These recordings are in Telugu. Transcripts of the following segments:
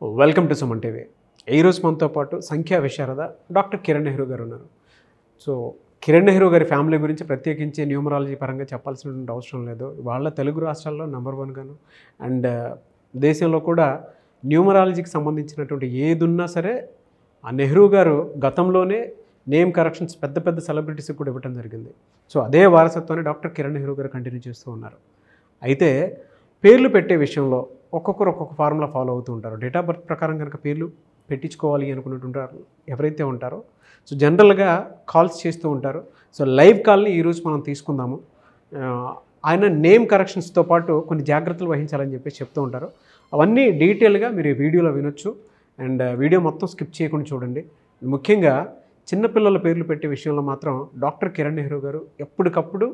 Welcome to Suman TV. ఈరోజు మనతో పాటు సంఖ్యా విశారద డాక్టర్ కిరణ్ నెహ్రూ గారు ఉన్నారు. సో కిరణ్ నెహ్రూ గారి ఫ్యామిలీ గురించి ప్రత్యేకించి న్యూమరాలజీ పరంగా చెప్పాల్సినటువంటి అవసరం లేదు. వాళ్ళ తెలుగు రాష్ట్రాల్లో నెంబర్ 1 గాను అండ్ దేశంలో కూడా న్యూమరాలజీకి సంబంధించినటువంటి ఏది ఉన్నా సరే ఆ నెహ్రూ గారు గతంలోనే నేమ్ కరెక్షన్స్ పెద్ద పెద్ద సెలబ్రిటీస్కి కూడా ఇవ్వడం జరిగింది. సో అదే వారసత్వాన్ని డాక్టర్ కిరణ్ నెహ్రూ గారు కంటిన్యూ చేస్తూ ఉన్నారు. అయితే పేర్లు పెట్టే విషయంలో ఒక్కొక్కరు ఒక్కొక్క ఫార్ములా ఫాలో అవుతూ ఉంటారు. డేట్ ఆఫ్ బర్త్ ప్రకారం కనుక పేర్లు పెట్టించుకోవాలి అనుకున్నట్టుంటారు ఎవరైతే ఉంటారో. సో జనరల్గా కాల్స్ చేస్తూ ఉంటారు. సో లైవ్ కాల్ని ఈరోజు మనం తీసుకుందాము. ఆయన నేమ్ కరెక్షన్స్తో పాటు కొన్ని జాగ్రత్తలు వహించాలని చెప్పేసి చెప్తూ ఉంటారు. అవన్నీ డీటెయిల్గా మీరు ఈ వీడియోలో వినొచ్చు. అండ్ వీడియో మొత్తం స్కిప్ చేయకుండా చూడండి. ముఖ్యంగా చిన్నపిల్లల పేర్లు పెట్టే విషయంలో మాత్రం డాక్టర్ కిరణ్ నెహ్రూ గారు ఎప్పటికప్పుడు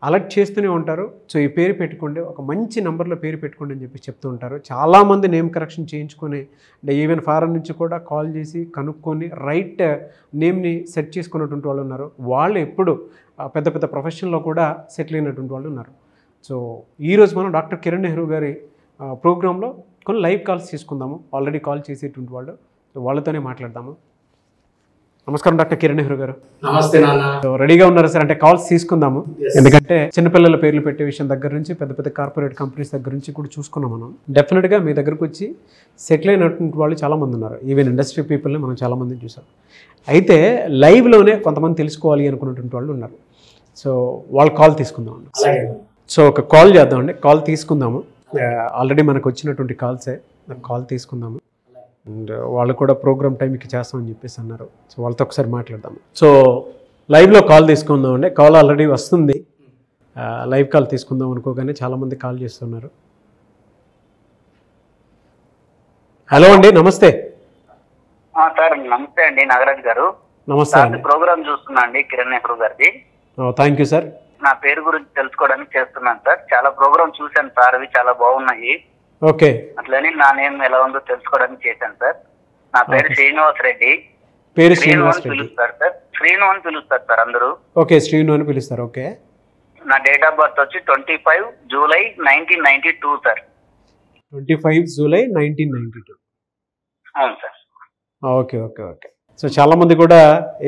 అలర్ట్ చేస్తూనే ఉంటారు. సో ఈ పేరు పెట్టుకోండి, ఒక మంచి నెంబర్లో పేరు పెట్టుకోండి అని చెప్పి చెప్తూ ఉంటారు. చాలామంది నేమ్ కరెక్షన్ చేయించుకొని అంటే ఈవెన్ ఫారెన్ నుంచి కూడా కాల్ చేసి కనుక్కొని రైట్ నేమ్ని సెట్ చేసుకున్నటువంటి వాళ్ళు ఉన్నారు. వాళ్ళు ఎప్పుడు పెద్ద పెద్ద ప్రొఫెషన్లో కూడా సెటిల్ అయినటువంటి వాళ్ళు ఉన్నారు. సో ఈరోజు మనం డాక్టర్ కిరణ్ నెహ్రూ గారి ప్రోగ్రాంలో కొన్ని లైవ్ కాల్స్ తీసుకుందాము. ఆల్రెడీ కాల్ చేసేటువంటి వాళ్ళు, వాళ్ళతోనే మాట్లాడదాము. నమస్కారం డాక్టర్ కిరణ్ నెహ్రూ గారు. నమస్తే నాన్న. రెడీగా ఉన్నారు సార్? అంటే కాల్స్ తీసుకుందాము. ఎందుకంటే చిన్నపిల్లల పేర్లు పెట్టే విషయం దగ్గర నుంచి పెద్ద పెద్ద కార్పొరేట్ కంపెనీస్ దగ్గర నుంచి కూడా చూసుకున్నాం మనం. డెఫినెట్గా మీ దగ్గరకు వచ్చి సెటిల్ అయినటువంటి వాళ్ళు చాలామంది ఉన్నారు. ఈవెన్ ఇండస్ట్రీ పీపుల్ని మనం చాలామందిని చూసాం. అయితే లైవ్లోనే కొంతమంది తెలుసుకోవాలి అనుకున్నటువంటి వాళ్ళు ఉన్నారు. సో వాళ్ళు కాల్ తీసుకుందాం. సో ఒక కాల్ చేద్దామండి. కాల్ తీసుకుందాము. ఆల్రెడీ మనకు వచ్చినటువంటి కాల్సే, కాల్ తీసుకుందాము. అండ్ వాళ్ళు కూడా ప్రోగ్రామ్ టైంకి చేస్తామని చెప్పేసి అన్నారు. సో వాళ్ళతో ఒకసారి మాట్లాడదాము. సో లైవ్లో కాల్ తీసుకుందామండి. కాల్ ఆల్రెడీ వస్తుంది. లైవ్ కాల్ తీసుకుందాం అనుకోగానే చాలామంది కాల్ చేస్తున్నారు. హలో అండి, నమస్తే. సార్ నమస్తే అండి, నాగరాజ్ గారు. నమస్తే అండి. ప్రోగ్రామ్ చూస్తున్నా అండి కిరణ్ నెహ్రూ గారిది. Thank you sir. నా పేరు గురించి తెలుసుకోవడానికి చేస్తున్నాను సార్. చాలా ప్రోగ్రామ్ చూశాను సార్, అవి చాలా బాగున్నాయి. ఓకే. అట్లని నా నేమ్ ఎలా ఉందో తెలుసుకోవడానికి చేశాను సార్. నా పేరు శ్రీనివాస్ రెడ్డి. పేరు శ్రీనివాస్ రెడ్డి పిలుస్తారు సార్. శ్రీను అని పిలుస్తారు సార్ అందరూ. ఓకే, శ్రీను అని పిలుస్తారు. ఓకే. నా డేట్ ఆఫ్ బర్త్ వచ్చి 25 జూలై 1992 సార్. 25 జూలై 1992. అవును sir. Okay okay okay. So చాలామంది కూడా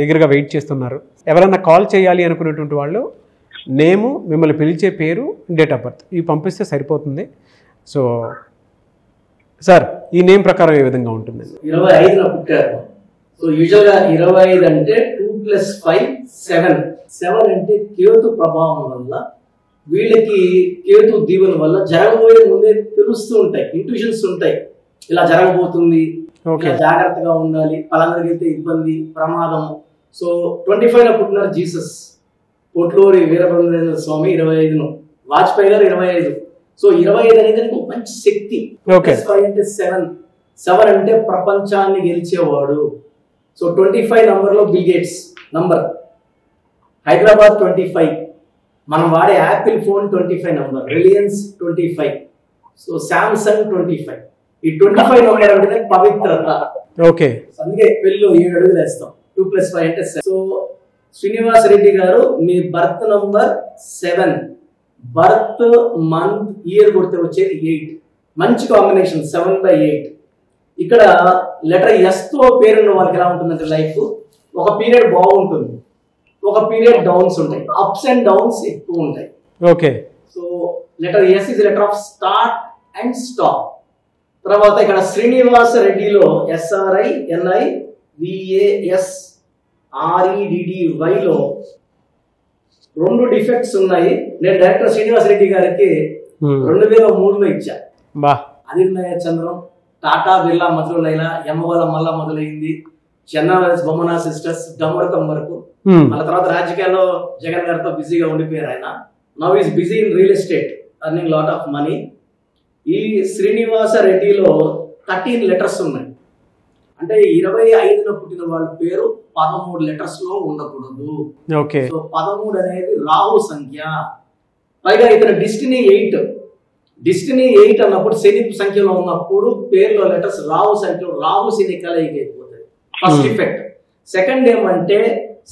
ఎగర్గా వెయిట్ చేస్తున్నారు. ఎవరైనా కాల్ చేయాలి అనుకునేటువంటి వాళ్ళు నేము, మిమ్మల్ని పిలిచే పేరు, డేట్ ఆఫ్ బర్త్ ఇవి పంపిస్తే సరిపోతుంది. సో సార్ ఈ నేమ్ ప్రకారం ఏ విధంగా ఉంటుందండి? 25న పుట్టారు. సో యూజువల్గా 25 అంటే 2 + 5 7. 7 అంటే కేతు ప్రభావం వల్ల, వీళ్ళకి కేతు దీవెన వల్ల జరగబోయే ముందే తెలుస్తూ ఉంటాయి, ఇంట్యూషన్స్ ఉంటాయి. ఇలా జరగబోతుంది, జాగ్రత్తగా ఉండాలి, పలానా వెళ్తే ఇబ్బంది, ప్రమాదం. సో 25న పుట్టినారు జీసస్. పొట్లూరి వీరభద్రేంద్ర స్వామి 25ను, వాజ్పేయి గారు 25. సో 25 అనేది ఒక మంచి శక్తి. 5 అంటే 7 అంటే ప్రపంచాన్ని గెలిచేవాడు. సో 25 నంబర్లో బిల్ గేట్స్ నంబర్, హైదరాబాద్ 25, మనం వాడే Apple phone 25 number, Reliance 25, so Samsung 25. ఈ 25 నంబర్ అంటే పవిత్రత. ఓకే. అందుకే పెళ్ళిలో 7 అడుగులు వేస్తాం. 2 + 5 అంటే 7. సో శ్రీనివాస్ రెడ్డి గారు, మీ birth number 7, birth month year కొడితే వచ్చేది 8. మంచి కాంబినేషన్ 7/8. ఇక్కడ లెటర్ ఎస్ తో పేరున్న వాళ్ళకి ఎలా ఉంటుందంటే లైఫ్ ఒక పీరియడ్ బాగుంటుంది, ఒక పీరియడ్ డౌన్స్ ఉంటాయి, అప్స్ అండ్ డౌన్స్ ఎక్కువ ఉంటాయి. Okay. So letter S is letter of start and stop. తర్వాత ఇక్కడ శ్రీనివాస రెడ్డిలో SRINIVASREDDYలో 2 డిఫెక్ట్స్ ఉన్నాయి. నేను డైరెక్టర్ శ్రీనివాస్ రెడ్డి గారికి 2003లో ఇచ్చా. అదిర్నయ చంద్రం, టాటా బిర్లా మొదలైలా, ఎమ్మవల మళ్ళా మొదలైంది, చెన్నావల్స్ బొమ్మనా సిస్టర్స్, డమరకం వరకు. మళ్ళీ తర్వాత రాజకీయాల్లో జగన్ గారితో బిజీగా ఉండిపోయారు ఆయన. Now is busy in real estate, earning lot of money. ఈ శ్రీనివాస రెడ్డిలో 13 లెటర్స్ ఉన్నాయి. అంటే 25న పుట్టిన వాళ్ళ పేరు 13 లెటర్స్ లో ఉండకూడదు. ఓకే. సో 13 అనేది రాహు సంఖ్య. పైగా ఇతర డెస్టినీ 8. డెస్టినీ 8 అన్నప్పుడు శని సంఖ్యలో ఉన్నప్పుడు పేర్లో లెటర్స్ రాహు సంఖ్యలో, రాహు శని కలయిక అయిపోతుంది. First effect. సెకండ్ ఏమంటే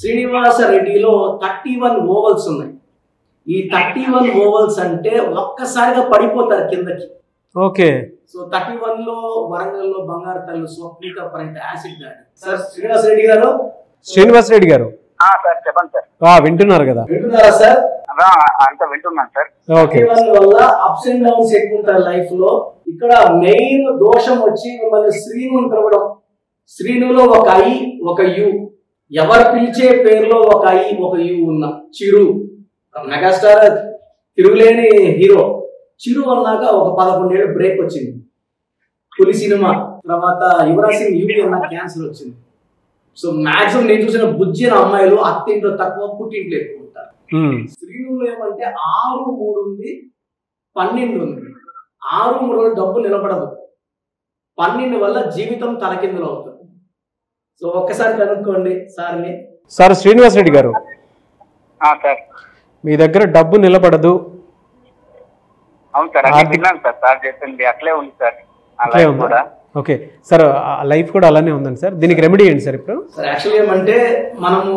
శ్రీనివాస రెడ్డిలో 31 ఓవల్స్ ఉన్నాయి. ఈ 31 ఓవల్స్ అంటే ఒక్కసారిగా పడిపోతారు కిందకి. ఓకే. సో 31 లో వరంగల్లో బంగారు తల్లి స్వప్నిక ప్రణీత యాసిడ్ దాడి. సార్ శ్రీనివాస్ రెడ్డి గారు. శ్రీనివాస్ రెడ్డి గారు సార్ చెప్పండి సార్. వింటున్నారు కదా? వింటున్నారా సార్? అంతా వింటున్నాను సార్. ఓకే. 31 వల్ల అప్స్ అండ్ డౌన్స్ ఎక్కువ ఉంటారు లైఫ్ లో. ఇక్కడ మెయిన్ దోషం వచ్చి మిమ్మల్ని శ్రీనుని పిలవడం. శ్రీనులో ఒక ఐ ఒక యు, ఎవరు పిలిచే పేరులో ఒక ఐ ఒక యు ఉన్న చిరు. మెగాస్టార్ తిరుగులేని హీరో. చిరు అన్నాక ఒక 11 ఏళ్ళు బ్రేక్ వచ్చింది. పులి సినిమా తర్వాత యువరాజ్ సింగ్ యూపీ అన్న క్యాన్సర్ వచ్చింది. సో మాక్సిమం నేను చూసిన బుజ్జిన అమ్మాయిలు అత్తింట్లో తక్కువ, పుట్టింట్లో ఎక్కువ ఉంటారు. శ్రీనులో ఏమంటే 6, 3 ఉంది, 12 ఉంది. 6, 3 డబ్బు నిలబడదు. 12 వల్ల జీవితం తలకిందులు అవుతుంది. సో ఒక్కసారి కనుక్కోండి సార్ని. సార్ శ్రీనివాస్ రెడ్డి గారు, సార్ మీ దగ్గర డబ్బు నిలబడదు. అవును సార్, అదే విన్నాను సార్. సార్ చెప్పింది అట్లే ఉంది సార్. అట్లే ఉందా? ఓకే సార్, లైఫ్ కూడా అలానే ఉందండి సార్. దీనికి రెమెడీ ఏంటి సార్ ఇప్పుడు? సార్ యాక్చువల్లీ ఏమంటే మనము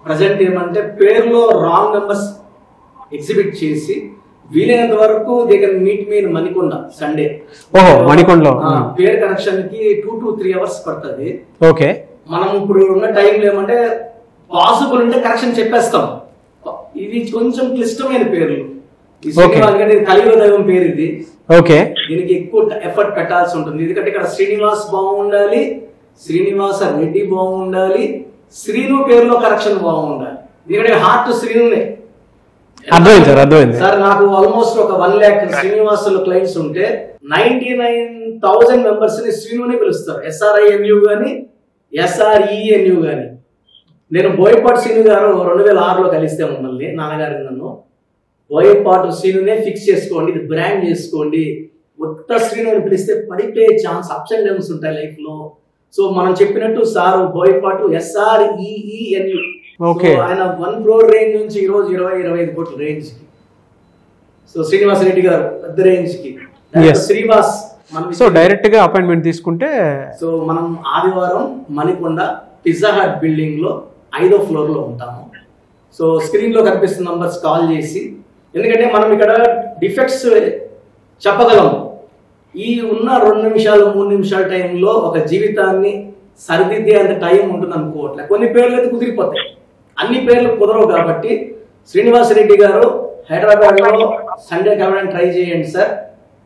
ప్రజెంట్ ఏమంటే పేరులో రాంగ్ నెంబర్స్ ఎగ్జిబిట్ చేసి వీలైనంత వరకు they can meet me in Manikonda Sunday. ఓహో, మణికొండలో పేరు కనెక్షన్ కి 2 to 3 hours పడుతుంది. ఓకే. మనం ఇప్పుడు ఉన్న టైంలో ఏమంటే పాసిబుల్ ఉంటే కరెక్షన్ చెప్పేస్తాం. ఇది కొంచెం క్లిష్టమైన పేర్లు. కలియుగ దైవం పేరు ఇది. ఓకే. దీనికి ఎక్కువ ఎఫర్ట్ పెట్టాల్సి ఉంటుంది. ఎందుకంటే ఇక్కడ శ్రీనివాస్ బాగుండాలి, శ్రీనివాస రెడ్డి బాగుండాలి, శ్రీను పేరులో కరెక్షన్ బాగుండాలి. ఎందుకంటే హార్ట్ శ్రీనునే. అర్థమైంది సార్, అర్థమైంది సార్. నాకు ఆల్మోస్ట్ ఒక 1 lakh శ్రీనివాసులు క్లయింట్స్ ఉంటే 99,000 మెంబర్స్ ని శ్రీనునే పిలుస్తారు. SRINU గాని SRENU గాని. నేను బోయపాటి శ్రీను గారు 2006లో కలిస్తే మమ్మల్ని, నాన్నగారు నన్ను బోయపాటు శ్రీనునే ఫిక్స్ చేసుకోండి, ఇది బ్రాండ్ చేసుకోండి. కొత్త శ్రీను అని పిలిస్తే పడిపోయే ఛాన్స్, అప్స్ అండ్ డౌన్స్ ఉంటాయి లైఫ్ లో. సో మనం చెప్పినట్టు సార్ బోయపాటు SREENU. ఆయన 1 crore రేంజ్ నుంచి ఈ రోజు 20-25 కోట్ల రేంజ్ కి. సో శ్రీనివాస్ రెడ్డి గారు పెద్ద రేంజ్ కి. శ్రీవాస్ సో డైరెక్ట్ గా అపాయింట్మెంట్ తీసుకుంటే. సో మనం ఆదివారం మణికొండ పిజ్జా హట్ బిల్డింగ్ లో 5వ floor లో ఉంటాము. సో స్క్రీన్ లో కనిపిస్తున్న నంబర్స్ కాల్ చేసి, ఎందుకంటే మనం ఇక్కడ డిఫెక్ట్స్ చెప్పగలం. ఈ ఉన్న 2 నిమిషాలు 3 నిమిషాల టైంలో ఒక జీవితాన్ని సరిదిద్దే అంత టైం ఉంటుంది అనుకోవట్లే. కొన్ని పేర్లు అయితే కుదిరిపోతాయి, అన్ని పేర్లు కుదరవు. కాబట్టి శ్రీనివాస్ రెడ్డి గారు హైదరాబాద్ లో సండే కలవడానికి ట్రై చేయండి సార్,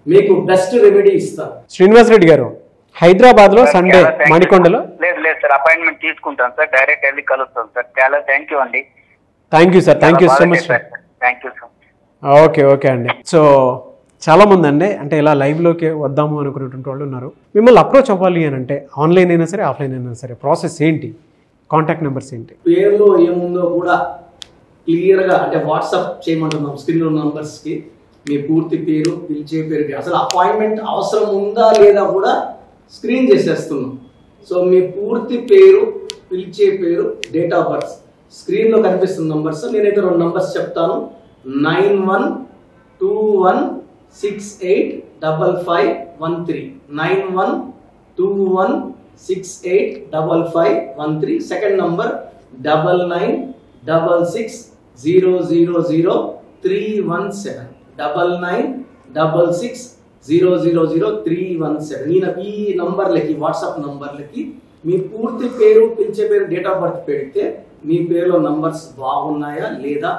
మీకు బెస్ట్ రెమెడీ ఇస్తాను. శ్రీనివాస్ రెడ్డి గారు హైదరాబాద్ లో సండే మణికొండలో. లేదు లేదు సార్, అపాయింట్మెంట్ తీసుకుంటాను సార్, డైరెక్ట్ వెళ్ళి కలుస్తాను సార్. చాలా థ్యాంక్ యూ అండి. Thank you sir, thank you so much sir. Thank you sir. Okay okay అండి. సో చాలామంది అండి అంటే ఇలా లైవ్లోకి వద్దాము అనుకునేటువంటి వాళ్ళు ఉన్నారు. మిమ్మల్ని అప్రోచ్ అవ్వాలి అని అంటే ఆన్లైన్ అయినా సరే ఆఫ్లైన్ అయినా సరే ప్రాసెస్ ఏంటి, కాంటాక్ట్ నెంబర్స్ ఏంటి? పేరులో ఏముందో కూడా క్లియర్గా అంటే వాట్సాప్ చేయమంటున్నాం స్క్రీన్లో నంబర్స్కి. మీ పూర్తి పేరు, పిలిచే పేరు, అసలు అపాయింట్మెంట్ అవసరం ఉందా లేదా కూడా స్క్రీన్ చేసేస్తున్నాం. సో మీ పూర్తి పేరు, పిలిచే పేరు, డేట్ ఆఫ్ బర్త్, స్క్రీన్లో కనిపిస్తున్న నంబర్స్. నేనైతే 2 నంబర్స్ చెప్తాను. 9121685513 9121685513. Second number 9966000317 9966000317. నేను ఈ నంబర్లకి, వాట్సాప్ నంబర్లకి మీ పూర్తి పేరు, పిలిచే పేరు, డేట్ ఆఫ్ బర్త్ పెడితే మీ పేరులో నంబర్స్ బాగున్నాయా లేదా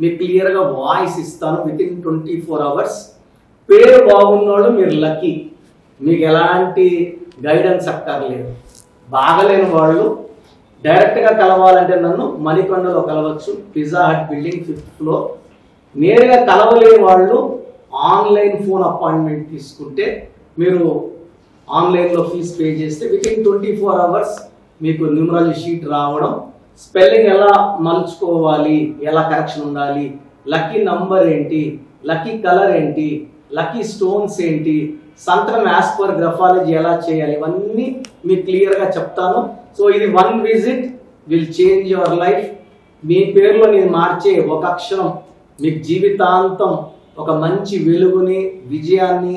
మీకు క్లియర్గా వాయిస్ ఇస్తాను. Within 24 hours. పేరు బాగున్నోళ్ళు మీరు లక్కీ, మీకు ఎలాంటి గైడెన్స్ అక్కర్లేదు. బాగలేని వాళ్ళు డైరెక్ట్గా కలవాలంటే నన్ను మణికొండలో కలవచ్చు, pizza hot building 5th floor. నేరుగా కలవలేని వాళ్ళు ఆన్లైన్ ఫోన్ అపాయింట్మెంట్ తీసుకుంటే మీరు ఆన్లైన్లో ఫీజు పే చేస్తే వితిన్ 24 hours మీకు న్యూమరాలజీ షీట్ రావడం, స్పెల్లింగ్ ఎలా మలుచుకోవాలి, ఎలా కరెక్షన్ ఉండాలి, లక్కీ నంబర్ ఏంటి, లక్కీ కలర్ ఏంటి, లక్కీ స్టోన్స్ ఏంటి, సంతకం యాజ్ పర్ గ్రఫాలజీ ఎలా చేయాలి, ఇవన్నీ మీకు క్లియర్గా చెప్తాను. సో ఇది 1 visit will change your life. మీ పేరులో నేను మార్చే ఒక అక్షరం మీకు జీవితాంతం ఒక మంచి వెలుగుని, విజయాన్ని,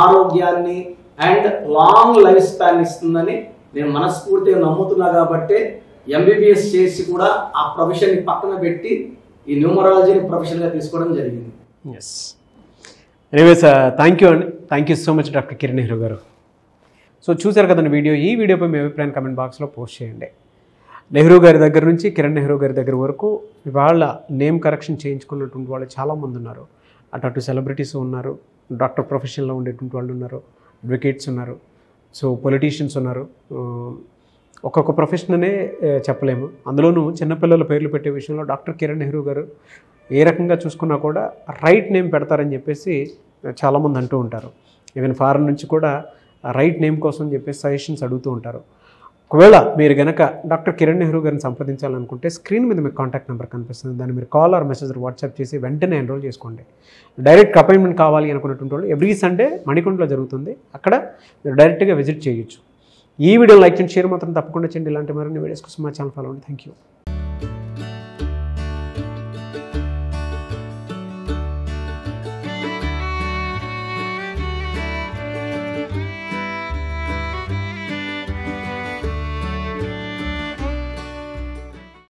ఆరోగ్యాన్ని అండ్ లాంగ్ లైఫ్ స్పాన్ ఇస్తుందని నేను మనస్ఫూర్తిగా నమ్ముతున్నా. కాబట్టి MBBS చేసి కూడా ఆ ప్రొఫెషన్ని పక్కన పెట్టి ఈ న్యూమరాలజీని ప్రొఫెషన్గా తీసుకోవడం జరిగింది. ఎస్ ఎనీవేస్ థ్యాంక్ యూ అండి, thank you so much doctor Kiran Nehru గారు. సో చూశారు కదండి వీడియో. ఈ వీడియోపై మీ అభిప్రాయాన్ని కమెంట్ బాక్స్లో పోస్ట్ చేయండి. నెహ్రూ గారి దగ్గర నుంచి కిరణ్ నెహ్రూ గారి దగ్గర వరకు వాళ్ళ నేమ్ కరెక్షన్ చేయించుకున్నటువంటి వాళ్ళు చాలామంది ఉన్నారు. అటు సెలబ్రిటీస్ ఉన్నారు, డాక్టర్ ప్రొఫెషన్లో ఉండేటువంటి వాళ్ళు ఉన్నారు, అడ్వకేట్స్ ఉన్నారు, సో పొలిటీషియన్స్ ఉన్నారు. ఒక్కొక్క ప్రొఫెషన్ అనే చెప్పలేము. అందులోనూ చిన్నపిల్లల పేర్లు పెట్టే విషయంలో డాక్టర్ కిరణ్ నెహ్రూ గారు ఏ రకంగా చూసుకున్నా కూడా రైట్ నేమ్ పెడతారని చెప్పేసి చాలామంది అంటూ ఉంటారు. ఈవెన్ ఫారెన్ నుంచి కూడా రైట్ నేమ్ కోసం చెప్పేసి సజెషన్స్ అడుగుతూ ఉంటారు. ఒకవేళ మీరు కనుక డాక్టర్ కిరణ్ నెహ్రూ గారిని సంప్రదించాలనుకుంటే స్క్రీన్ మీద మీకు కాంటాక్ట్ నెంబర్ కనిపిస్తుంది. దాన్ని మీరు కాల్ ఆర్ మెసేజ్ వాట్సాప్ చేసి వెంటనే ఎన్రోల్ చేసుకోండి. డైరెక్ట్ అపాయింట్మెంట్ కావాలి అనుకున్నటువంటి వాళ్ళు ఎవ్రీ సండే మణికొండలో జరుగుతుంది. అక్కడ మీరు డైరెక్ట్గా విజిట్ చేయొచ్చు. ఈ వీడియో లైక్ చేయండి, షేర్ మాత్రం తప్పకుండా చేయండి. ఇలాంటి మరిన్ని వీడియోస్ కోసం మా ఛానల్ ఫాలో అవ్వండి. Thank you.